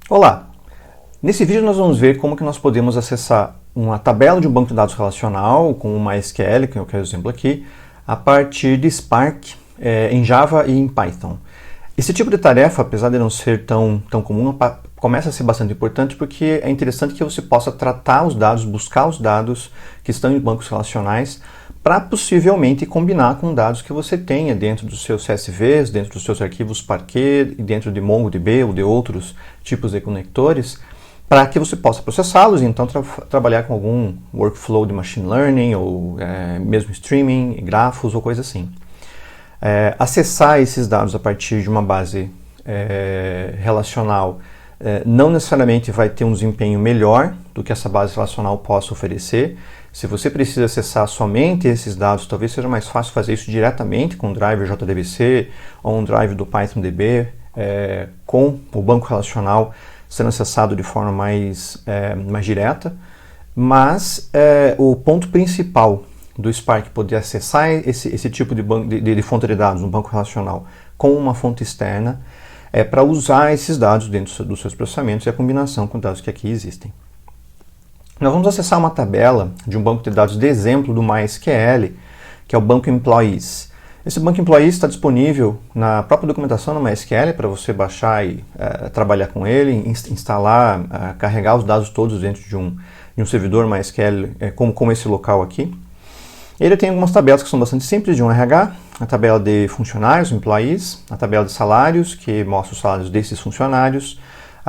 Olá! Nesse vídeo nós vamos ver como que nós podemos acessar uma tabela de um banco de dados relacional com o MySQL, que é o exemplo aqui, a partir de Spark em Java e em Python. Esse tipo de tarefa, apesar de não ser tão comum, começa a ser bastante importante porque é interessante que você possa tratar os dados, buscar os dados que estão em bancos relacionais para possivelmente combinar com dados que você tenha dentro dos seus CSVs, dentro dos seus arquivos Parquet, dentro de MongoDB ou de outros tipos de conectores, para que você possa processá-los e então trabalhar com algum workflow de machine learning ou mesmo streaming, grafos ou coisa assim. Acessar esses dados a partir de uma base relacional não necessariamente vai ter um desempenho melhor do que essa base relacional possa oferecer. Se você precisa acessar somente esses dados, talvez seja mais fácil fazer isso diretamente com o driver JDBC ou um drive do PythonDB, com o banco relacional sendo acessado de forma mais direta. Mas o ponto principal do Spark poder acessar esse tipo de fonte de dados, um banco relacional, com uma fonte externa, para usar esses dados dentro dos seus processamentos e a combinação com dados que aqui existem. Nós vamos acessar uma tabela de um banco de dados de exemplo do MySQL, que é o banco Employees. Esse banco Employees está disponível na própria documentação do MySQL para você baixar e trabalhar com ele, instalar, carregar os dados todos dentro de um servidor MySQL, como esse local aqui. Ele tem algumas tabelas que são bastante simples de um RH, a tabela de funcionários, employees, a tabela de salários, que mostra os salários desses funcionários,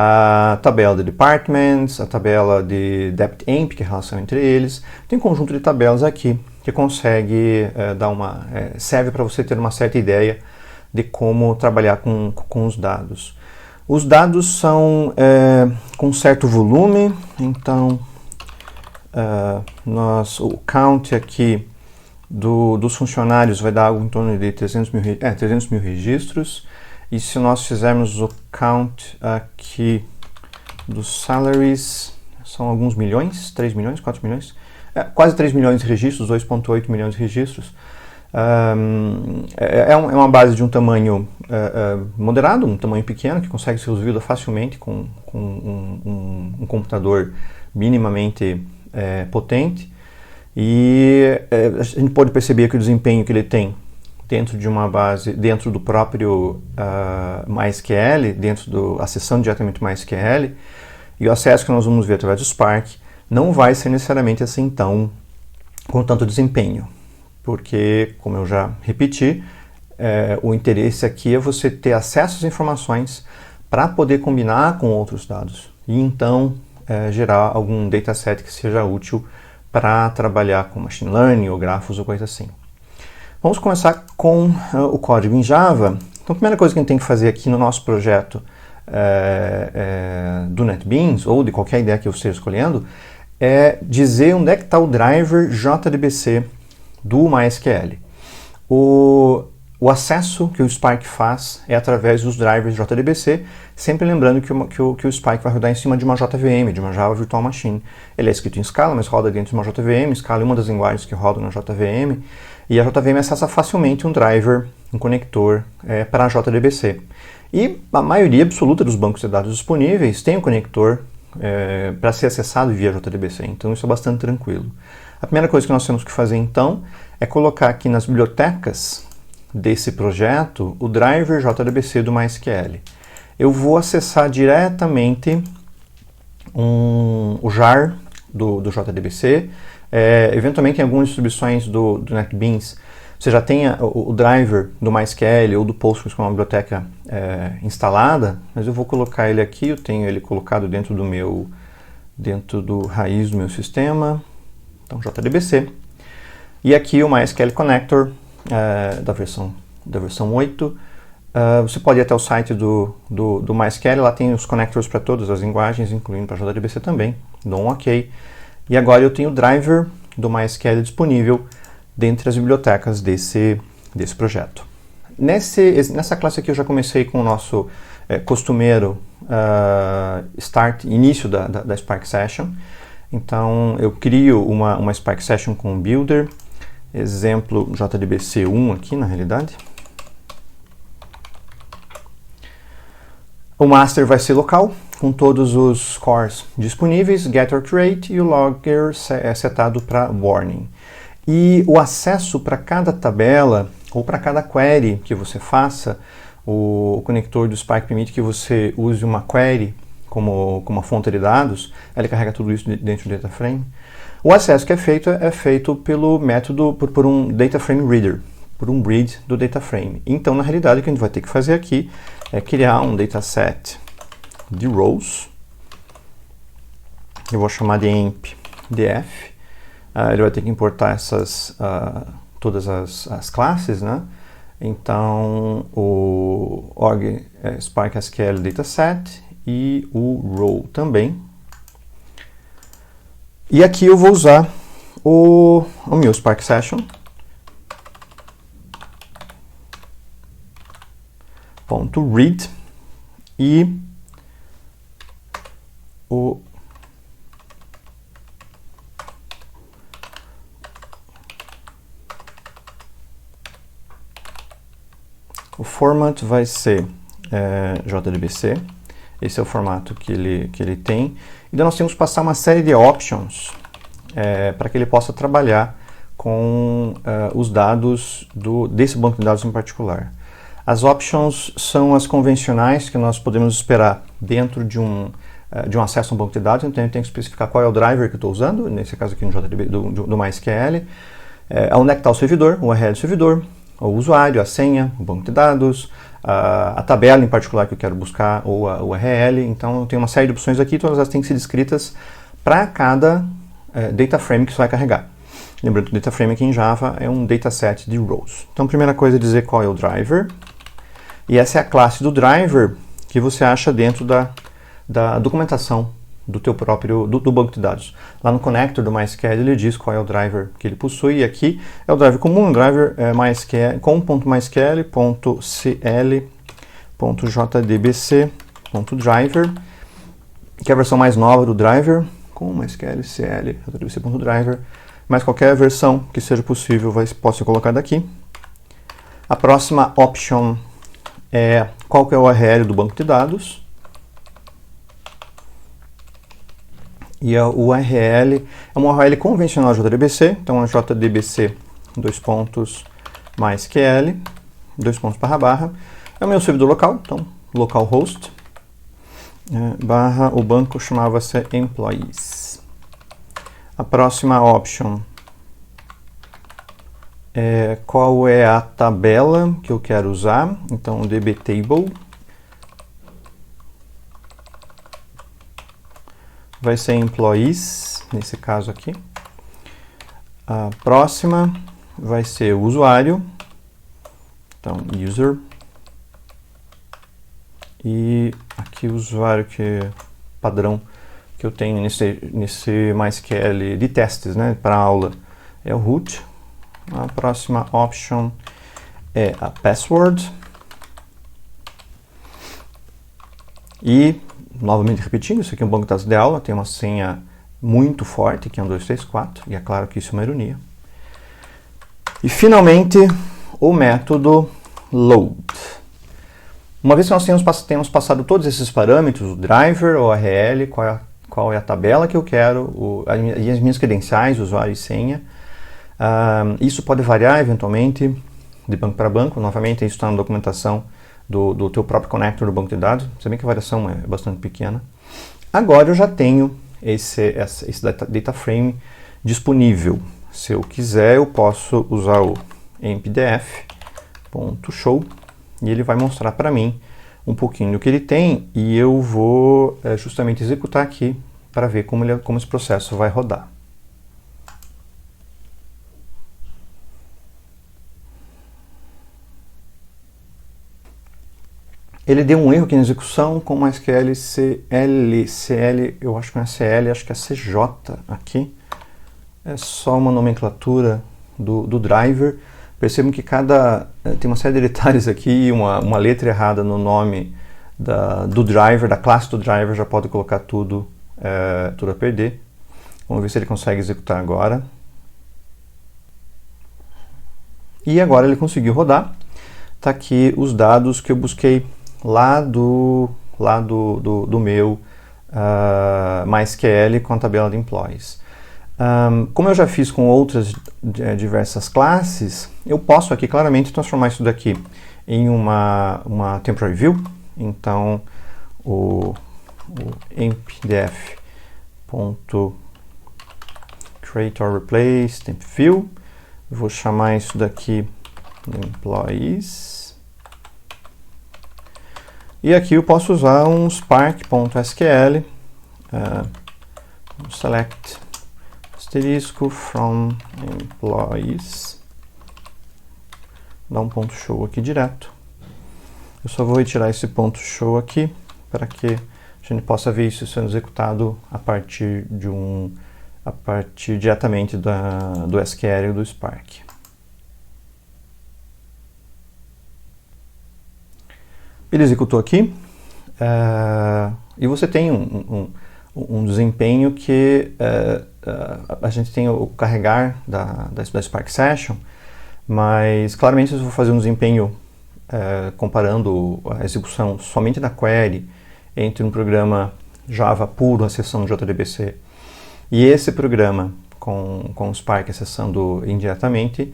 a tabela de departments, a tabela de depth-amp, que é a relação entre eles. Tem um conjunto de tabelas aqui que consegue serve para você ter uma certa ideia de como trabalhar com os dados. Os dados são com certo volume, então o count aqui dos funcionários vai dar algo em torno de 300 mil registros. E se nós fizermos o count aqui dos salaries, são alguns milhões, 3 milhões, 4 milhões, quase 3 milhões de registros, 2,8 milhões de registros. É uma base de um tamanho moderado, um tamanho pequeno, que consegue ser resolvida facilmente com um computador minimamente potente. E a gente pode perceber que o desempenho que ele tem dentro de uma base, dentro do próprio MySQL, acessando diretamente o MySQL, e o acesso que nós vamos ver através do Spark não vai ser necessariamente assim com tanto desempenho, porque, como eu já repeti, o interesse aqui é você ter acesso às informações para poder combinar com outros dados e então gerar algum dataset que seja útil para trabalhar com machine learning ou grafos ou coisa assim. Vamos começar com o código em Java. Então, a primeira coisa que a gente tem que fazer aqui no nosso projeto do NetBeans, ou de qualquer ideia que eu esteja escolhendo, é dizer onde é que está o driver JDBC do MySQL. O acesso que o Spark faz é através dos drivers JDBC, sempre lembrando que o Spark vai rodar em cima de uma JVM, de uma Java Virtual Machine. Ele é escrito em Scala, mas roda dentro de uma JVM. Scala é uma das linguagens que rodam na JVM. E a JVM acessa facilmente um driver, um conector para a JDBC. E a maioria absoluta dos bancos de dados disponíveis tem um conector para ser acessado via JDBC, então isso é bastante tranquilo. A primeira coisa que nós temos que fazer então é colocar aqui nas bibliotecas desse projeto o driver JDBC do MySQL. Eu vou acessar diretamente o jar do JDBC. Eventualmente em algumas distribuições do NetBeans você já tem o driver do MySQL ou do Postgres com uma biblioteca instalada, mas eu vou colocar ele aqui, eu tenho ele colocado dentro do raiz do meu sistema, então JDBC, e aqui o MySQL Connector da versão 8. Você pode ir até o site do MySQL, lá tem os connectors para todas as linguagens, incluindo para JDBC também, dou um OK. E agora eu tenho o driver do MySQL disponível dentre as bibliotecas desse projeto. Nessa classe aqui eu já comecei com o nosso costumeiro início da Spark Session. Então eu crio uma Spark Session com o Builder, exemplo JDBC1 aqui na realidade. O master vai ser local, com todos os cores disponíveis, getter create, e o logger é setado para warning. E o acesso para cada tabela ou para cada query que você faça, o conector do Spark permite que você use uma query como uma fonte de dados, ele carrega tudo isso dentro do data frame. O acesso que é feito pelo método, por um data frame reader, por um read do data frame. Então, na realidade, o que a gente vai ter que fazer aqui é criar um dataset de rows. Eu vou chamar de empdf. Ele vai ter que importar todas as classes, né? Então, o org Spark SQL dataset e o row também. E aqui eu vou usar o meu Spark Session. .read e o format vai ser JDBC. Esse é o formato que ele tem. E daí nós temos que passar uma série de options para que ele possa trabalhar com os dados desse banco de dados em particular. As options são as convencionais que nós podemos esperar dentro de um acesso a um banco de dados. Então, eu tenho que especificar qual é o driver que eu estou usando, nesse caso aqui no JDB, do MySQL, onde é que está o servidor, o URL do servidor, o usuário, a senha, o banco de dados, a tabela em particular que eu quero buscar, ou a URL. Então, eu tenho uma série de opções aqui, todas elas têm que ser descritas para cada data frame que você vai carregar. Lembrando que o data frame aqui em Java é um dataset de rows. Então, a primeira coisa é dizer qual é o driver. E essa é a classe do driver que você acha dentro da documentação do teu próprio do banco de dados. Lá no connector do MySQL ele diz qual é o driver que ele possui, e aqui é o driver comum, o driver MySQL com.mysql.cl.jdbc.driver, que é a versão mais nova do driver, com MySQL cl jdbc.driver, mas qualquer versão que seja possível pode ser colocada aqui. A próxima option é qual que é o URL do banco de dados. E a URL é uma URL convencional JDBC, então é JDBC MySQL //. É o meu servidor local, então localhost o banco chamava-se employees. A próxima option qual é a tabela que eu quero usar, então dbtable vai ser employees, nesse caso aqui. A próxima vai ser o usuário, então user, e aqui o usuário padrão que eu tenho nesse MySQL de testes, né, para aula, é o root. A próxima option é a password. E, novamente repetindo, isso aqui é um banco de dados de aula, tem uma senha muito forte, que é 1, 2, 3, 4, e é claro que isso é uma ironia. E, finalmente, o método load. Uma vez que nós temos passado todos esses parâmetros, o driver, o URL, qual é a tabela que eu quero, e as minhas credenciais, usuário e senha, isso pode variar eventualmente de banco para banco. Novamente, isso está na documentação do teu próprio connector do banco de dados, se bem que a variação é bastante pequena. Agora eu já tenho esse data frame disponível. Se eu quiser, eu posso usar o empdf.show e ele vai mostrar para mim um pouquinho do que ele tem, e eu vou justamente executar aqui para ver como esse processo vai rodar. Ele deu um erro aqui na execução com MySQL CL, eu acho que não é CL, acho que é CJ aqui. É só uma nomenclatura do driver. Percebam que tem uma série de detalhes aqui, uma letra errada no nome do driver, da classe do driver, já pode colocar tudo a perder. Vamos ver se ele consegue executar agora. E agora ele conseguiu rodar. Está aqui os dados que eu busquei lá do meu MySQL com a tabela de employees. Como eu já fiz com outras diversas classes, eu posso aqui claramente transformar isso daqui em uma temporary view. Então, o empdef.createOrReplace temp view, vou chamar isso daqui de employees. E aqui eu posso usar um spark.sql, select asterisco from employees, dá um ponto show aqui direto. Eu só vou retirar esse ponto show aqui para que a gente possa ver isso sendo executado a partir diretamente do SQL e do Spark. Ele executou aqui e você tem um desempenho que a gente tem o carregar da Spark Session, mas claramente eu vou fazer um desempenho comparando a execução somente da query entre um programa Java puro acessando o JDBC e esse programa com o Spark acessando indiretamente,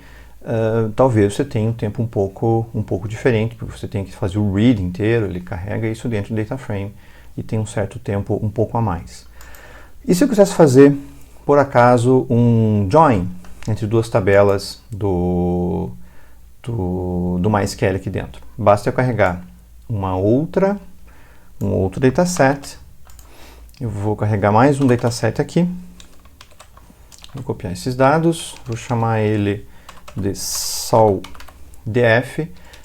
talvez você tenha um tempo um pouco diferente, porque você tem que fazer o read inteiro, ele carrega isso dentro do data frame e tem um certo tempo um pouco a mais. E se eu quisesse fazer, por acaso, um join entre duas tabelas do MySQL aqui dentro? Basta eu carregar um outro dataset, eu vou carregar mais um dataset aqui, vou copiar esses dados, vou chamar ele de soldf,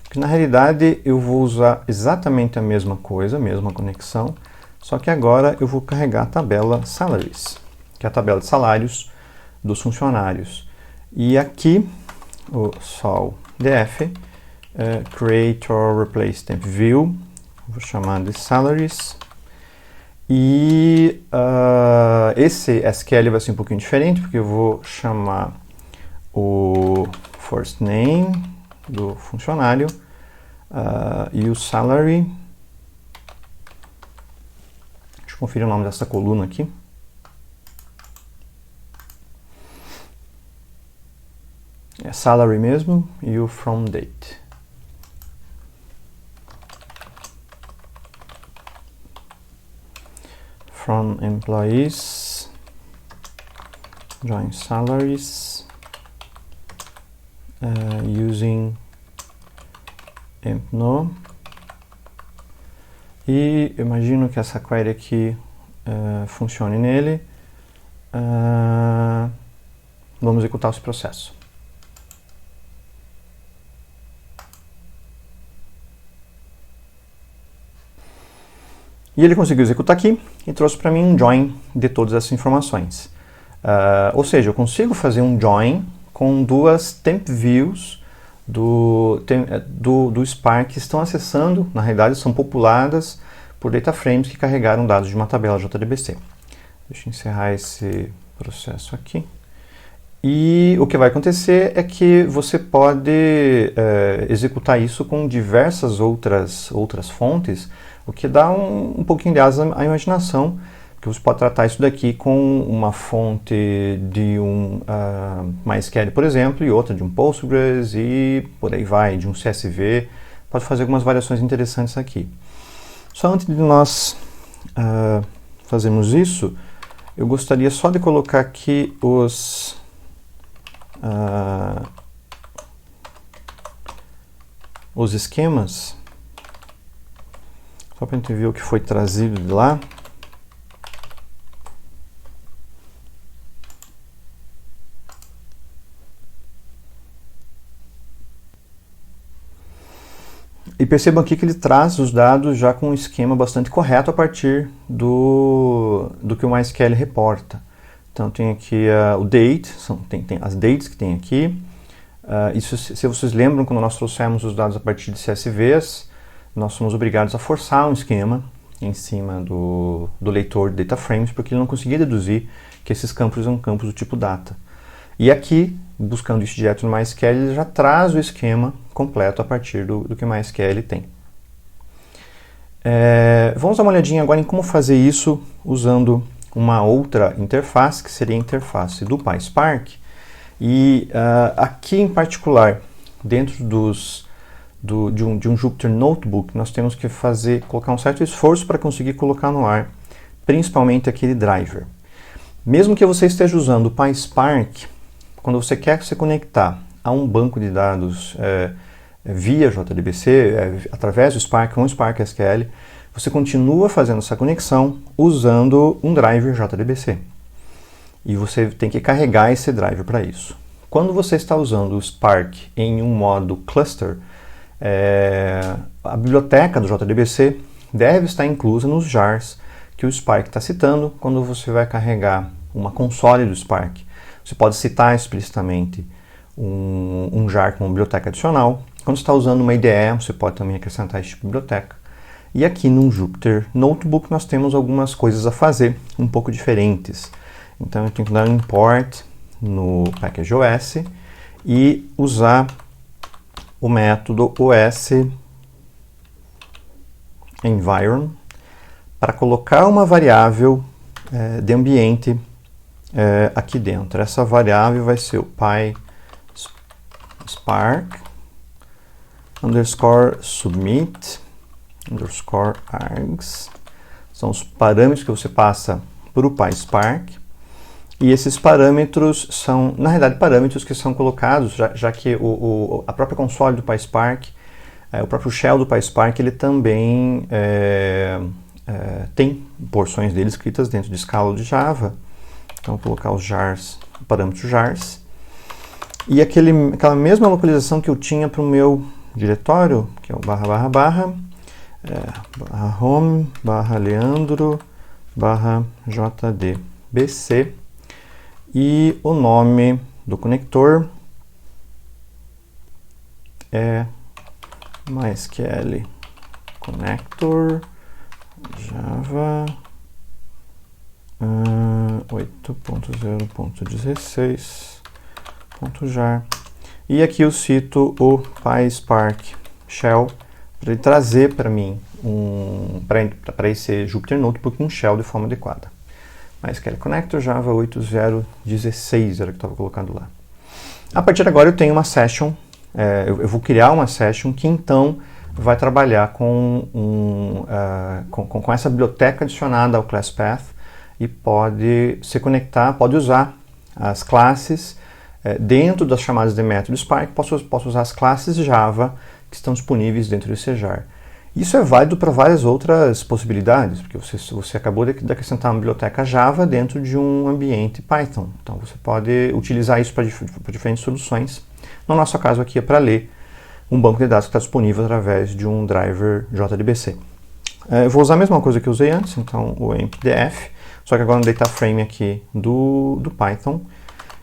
que na realidade eu vou usar exatamente a mesma coisa, a mesma conexão, só que agora eu vou carregar a tabela salaries, que é a tabela de salários dos funcionários. E aqui o soldf createOrReplace temp view, vou chamar de salaries. E esse SQL vai ser um pouquinho diferente, porque eu vou chamar o first name do funcionário e o salary. Deixa eu conferir o nome dessa coluna aqui. É salary mesmo, e o from date. From employees, join salaries, using empno. E eu imagino que essa query aqui funcione nele. Vamos executar esse processo. E ele conseguiu executar aqui e trouxe para mim um join de todas essas informações. Ou seja, eu consigo fazer um join com duas temp views do Spark que estão acessando, na realidade são populadas por data frames que carregaram dados de uma tabela JDBC. Deixa eu encerrar esse processo aqui. E o que vai acontecer é que você pode executar isso com diversas outras fontes, o que dá um pouquinho de asa à imaginação, porque você pode tratar isso daqui com uma fonte de um MySQL, por exemplo, e outra de um Postgres, e por aí vai, de um CSV. Pode fazer algumas variações interessantes aqui. Só antes de nós fazermos isso, eu gostaria só de colocar aqui os esquemas, só para a gente ver o que foi trazido de lá. E percebam aqui que ele traz os dados já com um esquema bastante correto a partir do que o MySQL reporta. Então tem aqui o date, tem as dates que tem aqui. Isso, se vocês lembram, quando nós trouxemos os dados a partir de CSVs, nós somos obrigados a forçar um esquema em cima do leitor de data frames, porque ele não conseguia deduzir que esses campos são campos do tipo data. E aqui, buscando isso direto no MySQL, ele já traz o esquema completo a partir do que o MySQL tem. Vamos dar uma olhadinha agora em como fazer isso usando uma outra interface, que seria a interface do PySpark. E aqui em particular, dentro de um Jupyter Notebook, nós temos que colocar um certo esforço para conseguir colocar no ar, principalmente aquele driver. Mesmo que você esteja usando o PySpark, quando você quer se conectar a um banco de dados via JDBC, através do Spark com o Spark SQL, você continua fazendo essa conexão usando um driver JDBC. E você tem que carregar esse driver para isso. Quando você está usando o Spark em um modo cluster, a biblioteca do JDBC deve estar inclusa nos jars que o Spark está citando quando você vai carregar uma console do Spark. Você pode citar explicitamente um jar com uma biblioteca adicional. Quando você está usando uma IDE, você pode também acrescentar esse tipo de biblioteca. E aqui no Jupyter Notebook nós temos algumas coisas a fazer um pouco diferentes. Então eu tenho que dar um import no package.os e usar o método os environ para colocar uma variável de ambiente aqui dentro. Essa variável vai ser o PySpark _submit _args. São os parâmetros que você passa para o PySpark. E esses parâmetros são, na realidade, parâmetros que são colocados, já que a própria console do PySpark, o próprio shell do PySpark, ele também tem porções dele escritas dentro de Scala de Java. Então, vou colocar os jars, o parâmetro jars. E aquela mesma localização que eu tinha para o meu diretório, que é o //, /home, /leandro, /jdbc. E o nome do conector é MySQL Connector Java 8.0.16.jar. E aqui eu cito o PySpark Shell para ele trazer para mim para esse Jupyter Notebook um shell de forma adequada. MySQL Connector Java 8.0.16 era o que estava colocando lá. A partir de agora eu tenho uma session, eu vou criar uma session que então vai trabalhar com essa biblioteca adicionada ao ClassPath e pode se conectar, pode usar as classes dentro das chamadas de método Spark, posso usar as classes Java que estão disponíveis dentro desse jar. Isso é válido para várias outras possibilidades, porque você acabou de acrescentar uma biblioteca Java dentro de um ambiente Python. Então você pode utilizar isso para diferentes soluções. No nosso caso aqui é para ler um banco de dados que está disponível através de um driver JDBC. Eu vou usar a mesma coisa que eu usei antes, então o empdf, só que agora no data frame aqui do Python,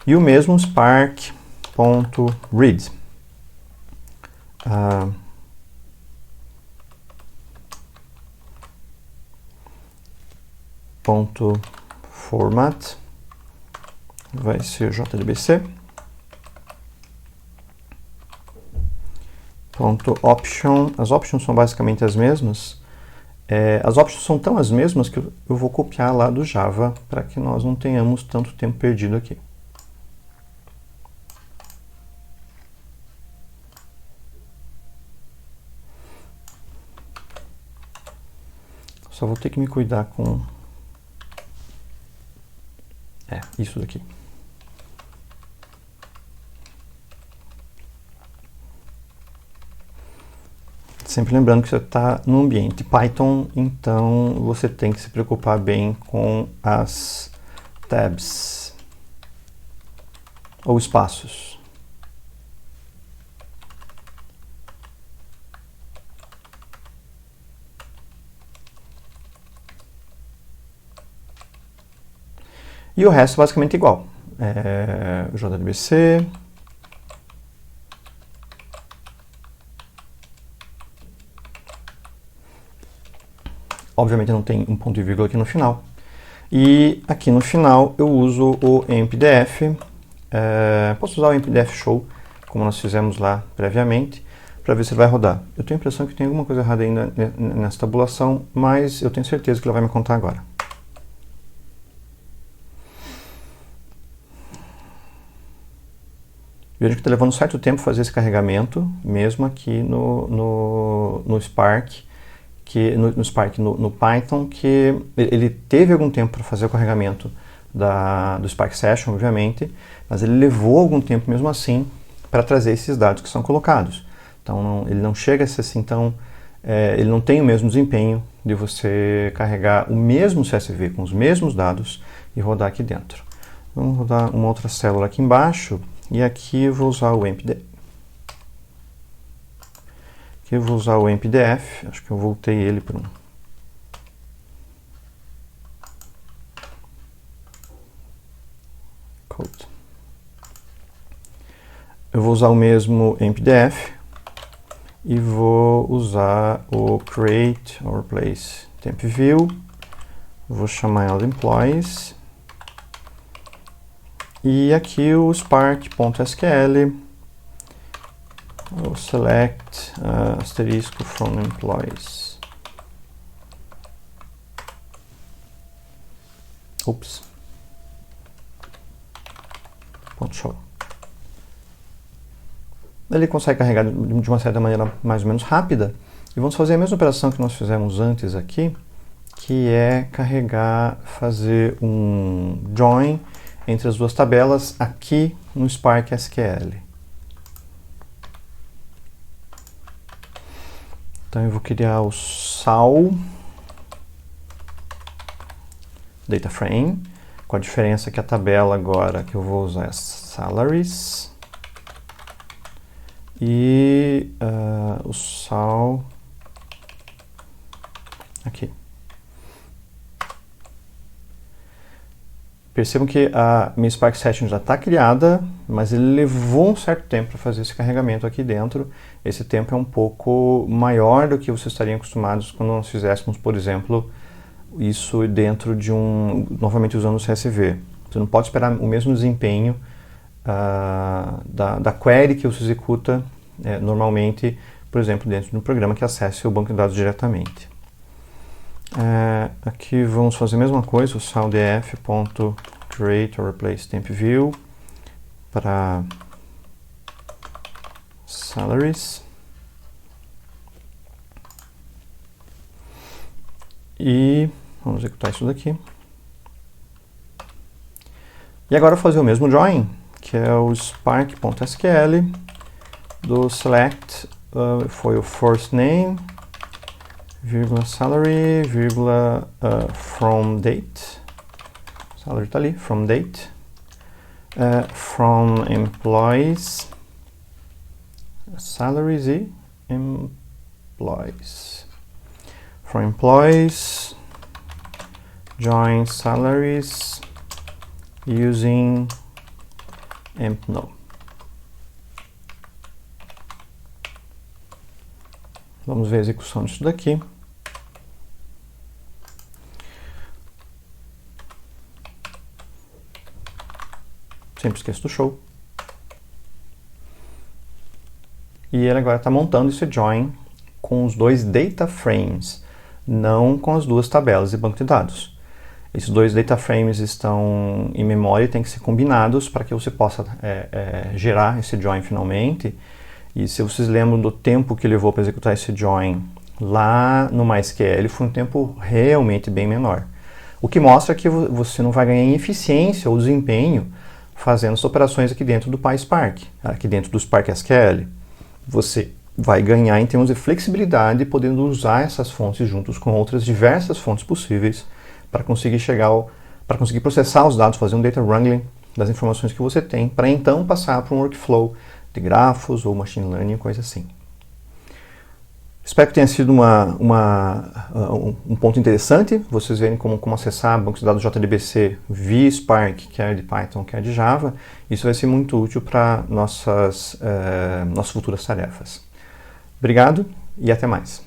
e o mesmo spark.read. .format vai ser JDBC. .option, as options são basicamente as mesmas. As options são tão as mesmas que eu vou copiar lá do Java para que nós não tenhamos tanto tempo perdido aqui. Só vou ter que me cuidar com isso daqui. Sempre lembrando que você está no ambiente Python, então você tem que se preocupar bem com as tabs ou espaços. E o resto basicamente igual. JDBC. Obviamente não tem um ponto e vírgula aqui no final. E aqui no final eu uso o empdf. Posso usar o empdf show, como nós fizemos lá previamente, para ver se ele vai rodar. Eu tenho a impressão que tem alguma coisa errada ainda nessa tabulação, mas eu tenho certeza que ele vai me contar agora. Veja que está levando um certo tempo fazer esse carregamento, mesmo aqui no Spark, no Python, que ele teve algum tempo para fazer o carregamento do Spark Session, obviamente, mas ele levou algum tempo mesmo assim para trazer esses dados que são colocados. Então ele não chega a ser assim tão... ele não tem o mesmo desempenho de você carregar o mesmo CSV com os mesmos dados e rodar aqui dentro. Vamos rodar uma outra célula aqui embaixo. E aqui eu vou usar o empdf. Acho que eu voltei ele para um. Code. Eu vou usar o mesmo empdf e vou usar o create or replace temp view. Vou chamar ela de employees. E aqui o spark.sql, o select asterisco from employees. Oops. .show. Ele consegue carregar de uma certa maneira mais ou menos rápida. E vamos fazer a mesma operação que nós fizemos antes aqui, que é fazer um join entre as duas tabelas aqui no Spark SQL. Então eu vou criar o SAL Data Frame, com a diferença que a tabela agora que eu vou usar é Salaries e o SAL aqui. Percebam que a minha Spark Session já está criada, mas ele levou um certo tempo para fazer esse carregamento aqui dentro. Esse tempo é um pouco maior do que vocês estariam acostumados quando nós fizéssemos, por exemplo, isso dentro de novamente usando o CSV. Você não pode esperar o mesmo desempenho da query que você executa normalmente, por exemplo, dentro de um programa que acesse o banco de dados diretamente. Aqui vamos fazer a mesma coisa, o saldf.create or replace temp view para salaries e vamos executar isso daqui. E agora fazer o mesmo join, que é o spark.sql do select, foi o first name, vírgula salary, vírgula from date, salary está ali, from date, from employees, salaries e employees, from employees, join salaries using empno. Vamos ver a execução disso daqui. Sempre esqueço do show. E ele agora está montando esse join com os dois data frames, não com as duas tabelas de banco de dados. Esses dois data frames estão em memória e têm que ser combinados para que você possa gerar esse join finalmente. E se vocês lembram do tempo que levou para executar esse join lá no MySQL, foi um tempo realmente bem menor. O que mostra que você não vai ganhar em eficiência ou desempenho fazendo as operações aqui dentro do PySpark, aqui dentro do Spark SQL. Você vai ganhar em termos de flexibilidade, podendo usar essas fontes juntos com outras diversas fontes possíveis para conseguir para conseguir processar os dados, fazer um data wrangling das informações que você tem, para então passar para um workflow de grafos ou machine learning, coisa assim. Espero que tenha sido um ponto interessante, vocês verem como acessar bancos de dados JDBC via Spark, quer de Python, quer de Java. Isso vai ser muito útil para nossas futuras tarefas. Obrigado e até mais.